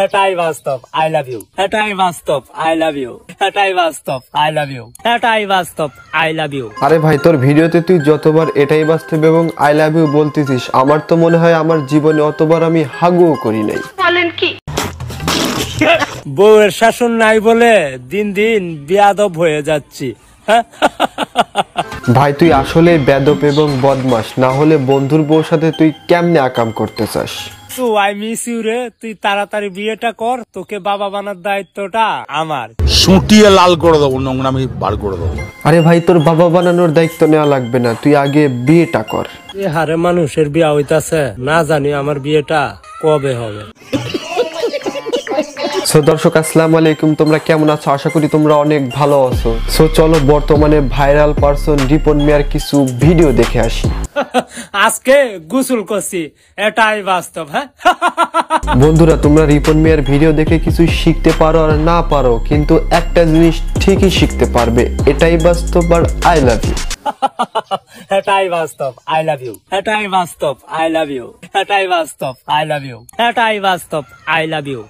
এটাই বাস্তব, I love you. এটাই বাস্তব, আই লাভ ইউ। এটাই বাস্তব, আই লাভ ইউ। এটাই বাস্তব, আই লাভ ইউ। আরে ভাই, তোর ভিডিওতে তুই যতবার এটাই বাস্তব এবং আই লাভ ইউ বলতেছিস, আমার তো মনে হয় আমার জীবনে অতবার আমি হাগুও করি নাই। বলেন কি? বউয়ের শাসন নাই বলে দিন দিন বেয়াদব হয়ে যাচ্ছি। ভাই, তুই আসলে বেদপ এবং বদমাশ, না হলে বন্ধুর বউর সাথে তুই কেমনে আকাম করতে চাস? আই মিস ইউ রে, তুই তাড়াতাড়ি বিয়েটা কর, তোকে বাবা বানার দায়িত্বটা আমার। সুটিয়ে লাল করে দেবো, নোংরামি বার করে দেবো। আরে ভাই, তোর বাবা বানানোর দায়িত্ব নেওয়া লাগবে না, তুই আগে বিয়েটা কর। এ হারে মানুষের বিয়ে হইতাছে, না জানি আমার বিয়েটা কবে হবে। সো দর্শক, আসসালামু আলাইকুম, তোমরা কেমন আছো? আশা করি তোমরা অনেক ভালো আছো। সো চলো বর্তমানে ভাইরাল পারসন রিপন মিয়ার কিছু ভিডিও দেখে আসি। আজকে গোসল করছি, এটাই বাস্তব। হ্যাঁ বন্ধুরা, তোমরা রিপন মিয়ার ভিডিও দেখে কিছু শিখতে পারো আর না পারো, কিন্তু একটা জিনিস ঠিকই শিখতে পারবে, এটাই বাস্তব আর আই লাভ ইউ। এটাই বাস্তব, আই লাভ ইউ। এটাই বাস্তব, আই লাভ ইউ। এটাই বাস্তব, আই লাভ ইউ। এটাই বাস্তব, আই লাভ ইউ।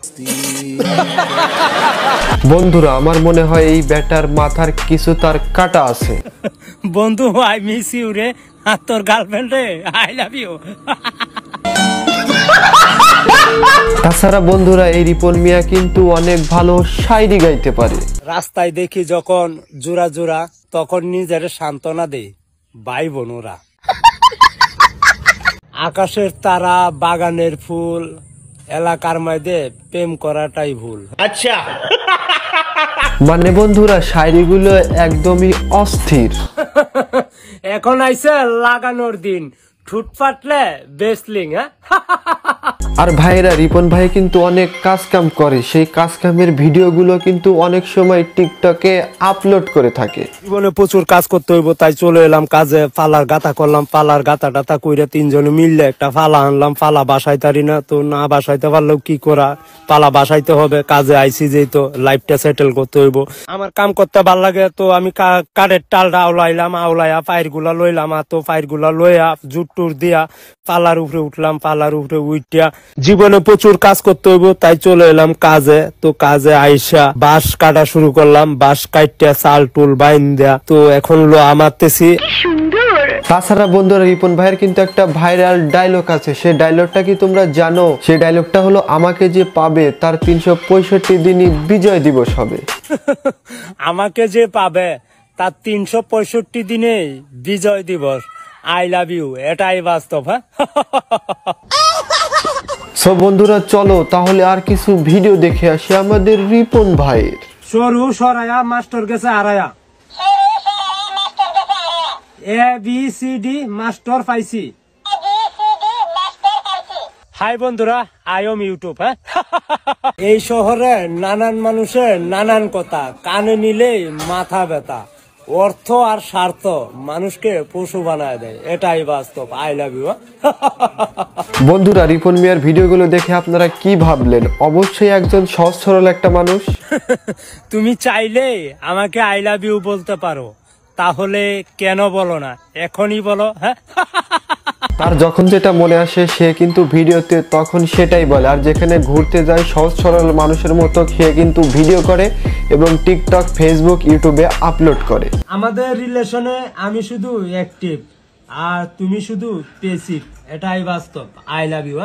বন্ধুরা, আমার মনে হয় এই ব্যাটার মাথার কিছু তার কাটা আছে। বন্ধু, আই মিস ইউ রে, আর তোর গার্লফ্রেন্ড রে আই লাভ ইউ। তাছাড়া বন্ধুরা, এই রিপন মিয়া কিন্তু অনেক ভালো শায়রি গাইতে পারে। রাস্তায় দেখি যখন জোড়া জোড়া, তখন নিজের সান্ত্বনা দে ভাই বোনরা। আকাশের তারা, বাগানের ফুল, এলাকার মধ্যে প্রেম করাটাই ভুল। আচ্ছা, মানে বন্ধুরা, শায়রিগুলো একদমই অস্থির। এখন আইছে লাগানোর দিন, ঠুট ফাটলে বেসলিং। হ্যাঁ আর ভাইরা, রিপন ভাই কিন্তু অনেক কাজ কাম করে, সেই কাজ কামের ভিডিওগুলো কিন্তু অনেক সময় টিকটকে আপলোড করে থাকে। জীবনে প্রচুর কাজ করতে হইব, তাই চলে এলাম কাজে। পালার গাতা করলাম, পালার গাতা টাতা কইরা তিনজনে মিললে একটা পালা আনলাম। পালা বাসাইতারি না, তো না বাসাইতে পারলেও কি করা, পালা বাসাইতে হবে। কাজে আইসি যেহেতু লাইফটা সেটেল করতে হইব। আমার কাম করতে ভাল লাগে, তো আমি কাঠের টালটা আওলাইলাম, আওলাইয়া পায়ের গুলা লইলাম। আর তো পায়ের গুলা লইয়া জুট টুর দিয়া পালার উপরে উঠলাম। পালার উপরে উঠিয়া জীবনে প্রচুর কাজ করতে হইব, তাই চলে এলাম কাজে। তো কাজে আইসা বাঁশ কাটা শুরু করলাম, বাঁশ কাটিয়া চাল টুল বাইন দেয়া। তো এখন মারতেছি। তাছাড়া বন্ধুরা, রিপন ভাইয়ের কিন্তু একটা ভাইরাল ডায়লগ আছে। সেই ডায়লগটা কি তোমরা জানো? সেই ডায়লগটা হলো, আমাকে যে পাবে তার 365 দিনই বিজয় দিবস হবে। আমাকে যে পাবে তার 365 দিনে বিজয় দিবস। I love you. এটাই বাস্তব। হ্যাঁ সো বন্ধুরা, চলো তাহলে আর কিছু ভিডিও দেখে আসি আমাদের রিপন ভাইয়ের। সরু সরায়া মাস্টার গেছে আড়ায়া, A B C D master পাইছি। হাই বন্ধুরা, আই এম ইউটিউব। হ্যাঁ এই শহরে নানান মানুষের নানান কথা, কানে নিলেই মাথা ব্যথা। অর্থ আর স্বার্থ মানুষকে পশু বানায় দেয়, এটাই বাস্তব। I love you. বন্ধুরা, রিপন মিয়ার ভিডিওগুলো দেখে আপনারা কি ভাবলেন? অবশ্যই একজন সহজ সরল একটা মানুষ। তুমি চাইলে আমাকে আই লাভ ইউ বলতে পারো, তাহলে কেন বলো না? এখনই বলো। হ্যাঁ তার যখন যেটা মনে আসে সে কিন্তু ভিডিওতে তখন সেটাই বলে। আর যেখানে ঘুরতে যায় সহজ সরল মানুষের মতো, সে কিন্তু ভিডিও করে এবং টিকটক, ফেসবুক, ইউটিউবে আপলোড করে। আমাদের রিলেশনে আমি শুধু অ্যাক্টিভ আর তুমি শুধু পেসিভ, এটাই বাস্তব। I love you.